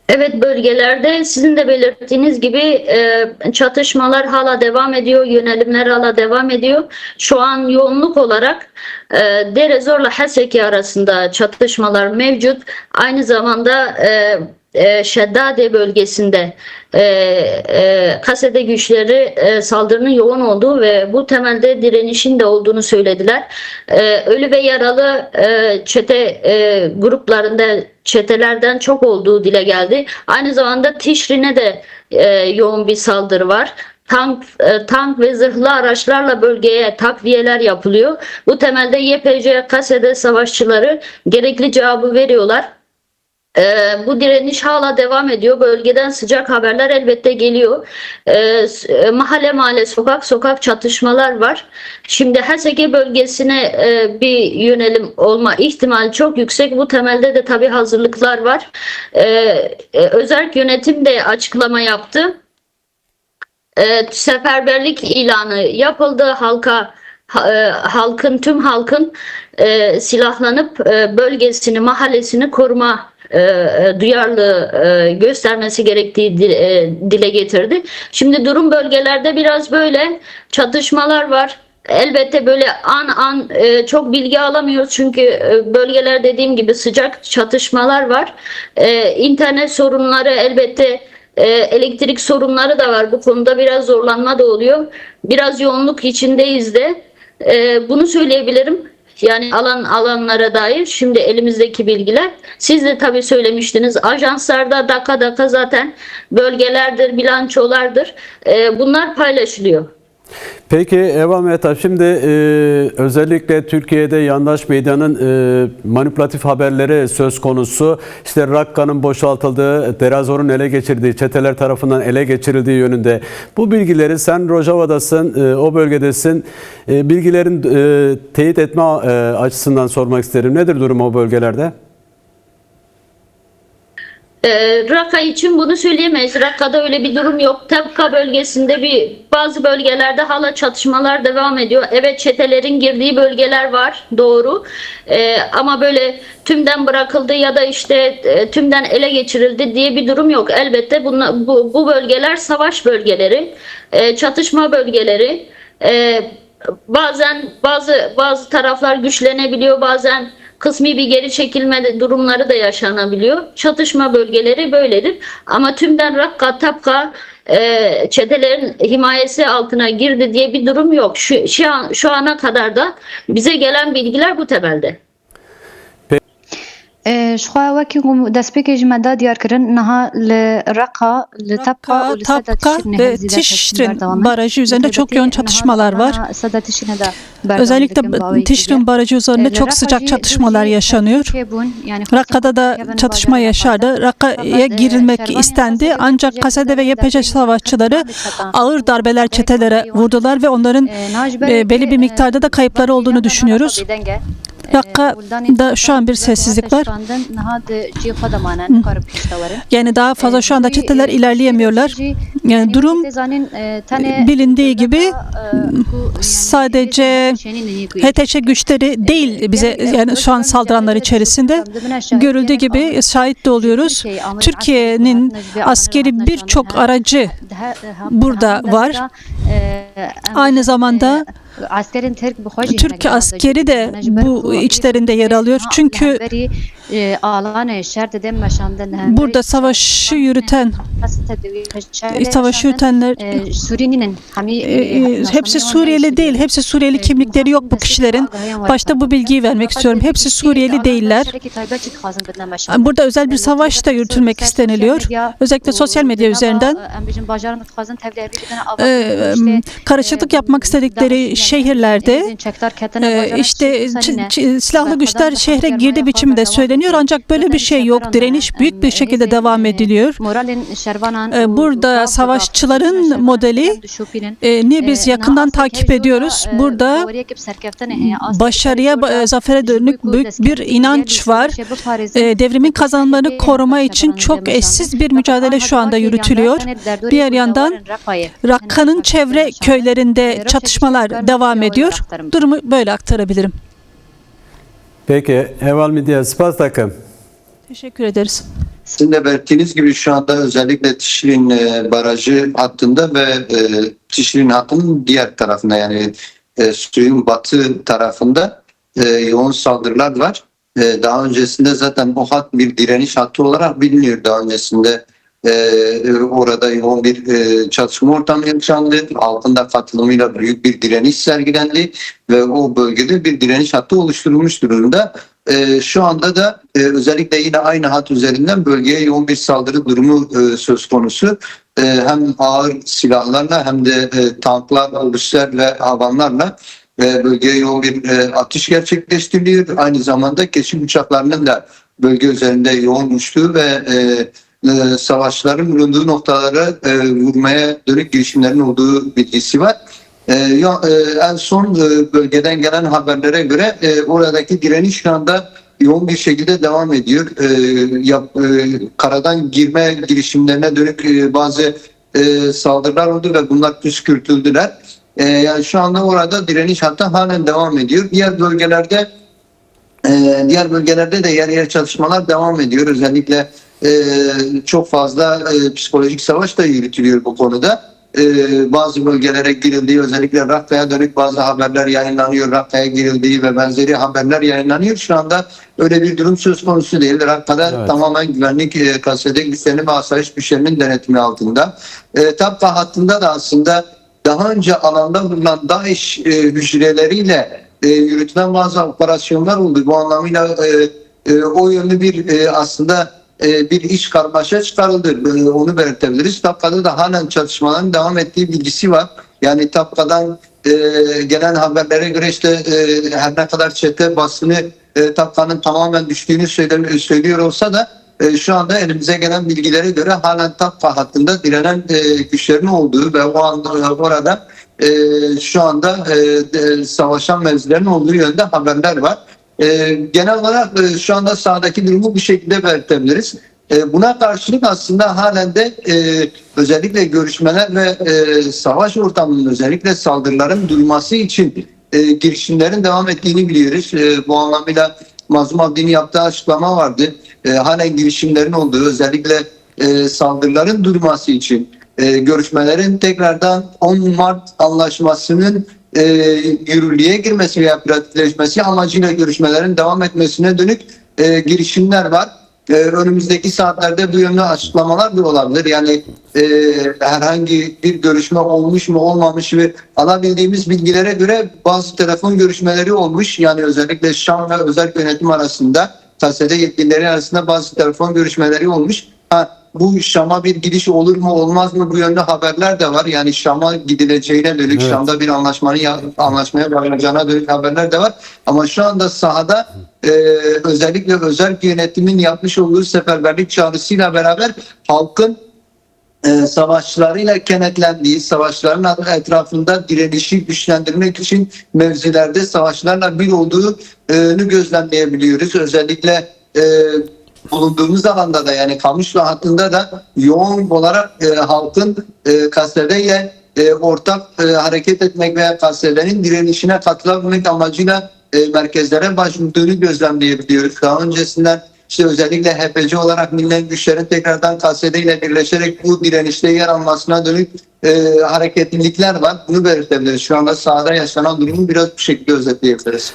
Evet, bölgelerde sizin de belirttiğiniz gibi çatışmalar hala devam ediyor, yönelimler hala devam ediyor. Şu an yoğunluk olarak Derezor'la Haseki arasında çatışmalar mevcut. Aynı zamanda Şeddade bölgesinde Kasede güçleri saldırının yoğun olduğu ve bu temelde direnişin de olduğunu söylediler. Ölü ve yaralı çete gruplarında çetelerden çok olduğu dile geldi. Aynı zamanda Tişrin'e de yoğun bir saldırı var. Tank ve zırhlı araçlarla bölgeye takviyeler yapılıyor. Bu temelde YPJ Kasede savaşçıları gerekli cevabı veriyorlar. Bu direniş hala devam ediyor. Bölgeden sıcak haberler elbette geliyor. Mahalle mahalle, sokak sokak çatışmalar var. Şimdi Haseki bölgesine bir yönelim olma ihtimali çok yüksek. Bu temelde de tabii hazırlıklar var. Özerk yönetim de açıklama yaptı. Seferberlik ilanı yapıldı. Tüm halkın silahlanıp bölgesini, mahallesini koruma duyarlı göstermesi gerektiği dile getirdi. Şimdi durum bölgelerde biraz böyle çatışmalar var. Elbette böyle an çok bilgi alamıyoruz çünkü bölgeler dediğim gibi sıcak çatışmalar var. İnternet sorunları elbette, elektrik sorunları da var. Bu konuda biraz zorlanma da oluyor. Biraz yoğunluk içindeyiz de. Bunu söyleyebilirim. Yani alanlara dair şimdi elimizdeki bilgiler. Siz de tabii söylemiştiniz. Ajanslarda dakika zaten bölgelerdir, bilançolardır. Bunlar paylaşılıyor. Peki Eva Mehtap, şimdi özellikle Türkiye'de yandaş medyanın manipülatif haberleri söz konusu. İşte Rakka'nın boşaltıldığı, Derazor'un ele geçirdiği, çeteler tarafından ele geçirildiği yönünde. Bu bilgileri sen Rojava'dasın, o bölgedesin. Bilgilerin teyit etme açısından sormak isterim. Nedir durum o bölgelerde? Raqqa için bunu söyleyemeyiz. Raqqa'da öyle bir durum yok. Tabqa bölgesinde bazı bölgelerde hala çatışmalar devam ediyor. Evet, çetelerin girdiği bölgeler var, doğru. Ama böyle tümden bırakıldı ya da işte tümden ele geçirildi diye bir durum yok. Elbette bu bölgeler savaş bölgeleri, çatışma bölgeleri. Bazen bazı taraflar güçlenebiliyor, bazen kısmi bir geri çekilme durumları da yaşanabiliyor. Çatışma bölgeleri böyledir. Ama tümden Raqqa, Tabqa çetelerin himayesi altına girdi diye bir durum yok. Şu ana kadar da bize gelen bilgiler bu temelde. شخوا وکی دستپیک جمعه دیار کردن نها لرقة لتبقى Tapka ve Tişrin Barajı üzerinde çok yoğun çatışmalar var. Özellikle Tişrin Barajı üzerinde çok sıcak çatışmalar yaşanıyor. Rakka'da da çatışma yaşardı. Rakka'ya girilmek istendi ancak Kasede ve YPJ savaşçıları ağır darbeler çetelere vurdular ve onların belli bir miktarda da kayıpları olduğunu düşünüyoruz. Rakka'da şu an bir sessizlik var. Yani daha fazla şu anda çeteler ilerleyemiyorlar. Yani durum bilindiği gibi sadece HTŞ güçleri değil bize, yani şu an saldıranlar içerisinde görüldüğü gibi şahit de oluyoruz. Türkiye'nin askeri birçok aracı burada var. Aynı zamanda Türk askeri de bu içlerinde yer alıyor. Çünkü burada savaşı yürütenler hepsi Suriyeli değil. Hepsi Suriyeli kimlikleri yok bu kişilerin. Başta bu bilgiyi vermek istiyorum. Hepsi Suriyeli değiller. Burada özel bir savaş da yürütülmek isteniliyor. Özellikle sosyal medya üzerinden karışıklık yapmak istedikleri şehirlerde işte silahlı güçler şehre girdi biçimi de söyleniyor ancak böyle bir şey yok. Direniş büyük bir şekilde devam ediliyor. Burada savaşçıların modeli biz yakından takip ediyoruz. Burada başarıya, zafere dönük büyük bir inanç var. Devrimin kazanımlarını koruma için çok eşsiz bir mücadele şu anda yürütülüyor. Diğer yandan Rakka'nın çevre köylerinde çatışmalar devam ediyor. Durumu böyle aktarabilirim. Peki, Heval Midya, spas takım. Teşekkür ederiz. Sizin de belirttiğiniz gibi şu anda özellikle Tişrin barajı hattında ve Tişrin hattının diğer tarafında, yani suyun batı tarafında yoğun saldırılar var. Daha öncesinde zaten o hat bir direniş hattı olarak biliniyor. Daha öncesinde orada yoğun bir çatışma ortamı yaşandı. Halkın katılımıyla büyük bir direniş sergilendi ve o bölgede bir direniş hattı oluşturulmuş durumda. Şu anda da özellikle yine aynı hat üzerinden bölgeye yoğun bir saldırı durumu söz konusu. Hem ağır silahlarla hem de tanklar, otobüsler ve havanlarla bölgeye yoğun bir atış gerçekleştiriliyor. Aynı zamanda keşif uçaklarının da bölge üzerinde yoğun uçtuğu ve savaşların bulunduğu noktalara vurmaya dönük girişimlerin olduğu bilgisi var. En son bölgeden gelen haberlere göre oradaki direniş şu anda yoğun bir şekilde devam ediyor. Karadan girme girişimlerine dönük bazı saldırılar oldu ve bunlar püskürtüldüler. Yani şu anda orada direniş hatta halen devam ediyor. Diğer bölgelerde de yer yer çatışmalar devam ediyor. Özellikle çok fazla psikolojik savaş da yürütülüyor bu konuda. Bazı bölgelere girildiği, özellikle Rakka'ya dönük bazı haberler yayınlanıyor. Rakka'ya girildiği ve benzeri haberler yayınlanıyor. Şu anda öyle bir durum söz konusu değil. Rakka'da tamamen güvenlik kasede güçlerinin ve asayiş güçlerinin denetimi altında. Tabka hattında da aslında daha önce alanda bulunan DAEŞ hücreleriyle yürütülen bazı operasyonlar oldu. Bu anlamıyla o yönlü bir aslında bir iç karmaşa çıkarıldı. Onu belirtebiliriz. Tabka'da da halen çatışmaların devam ettiği bilgisi var. Yani Tabka'dan gelen haberlere göre işte her ne kadar çete basını Tabka'nın tamamen düştüğünü söylüyor olsa da şu anda elimize gelen bilgilere göre halen Tabka hattında direnen güçlerin olduğu ve o anda orada şu anda savaşan mevzilerin olduğu yönde haberler var. Genel olarak şu anda sahadaki durumu bu şekilde belirtebiliriz. Buna karşılık aslında halen de özellikle görüşmeler ve savaş ortamının, özellikle saldırıların durması için girişimlerin devam ettiğini biliyoruz. Bu anlamıyla Mazlum Abdi'nin yaptığı açıklama vardı. Halen girişimlerin olduğu, özellikle saldırıların durması için görüşmelerin tekrardan 10 Mart anlaşmasının yürürlüğe girmesi veya pratikleşmesi amacıyla görüşmelerin devam etmesine dönük girişimler var. Önümüzdeki saatlerde bu yönde açıklamalar da olabilir. Yani herhangi bir görüşme olmuş mu olmamış mı, alabildiğimiz bilgilere göre bazı telefon görüşmeleri olmuş. Yani özellikle Şam ve özel yönetim arasında, TASE'de yetkilileri arasında bazı telefon görüşmeleri olmuş. Bu Şam'a bir gidiş olur mu olmaz mı, bu yönde haberler de var. Yani Şam'a gidileceğine dönük, evet, Şam'da bir anlaşmaya varılacağına dönük haberler de var. Ama şu anda sahada özellikle özel yönetimin yapmış olduğu seferberlik çağrısıyla beraber halkın savaşçılarıyla kenetlendiği, savaşçıların etrafında direnişi güçlendirmek için mevzilerde savaşçılarla bir olduğunu gözlemleyebiliyoruz. Özellikle bulunduğumuz alanda da, yani Kamışlı hattında da yoğun olarak halkın kastedeyle ortak hareket etmek veya kastedenin direnişine katılabilmek amacıyla merkezlere başvurduğunu gözlemleyebiliyoruz. Daha öncesinden işte özellikle HPC olarak bilinen güçlerin tekrardan kastedeyle birleşerek bu direnişte yer almasına dönük hareketlilikler var. Bunu belirtebiliriz. Şu anda sahada yaşanan durumu biraz bu şekilde özetleyebiliriz.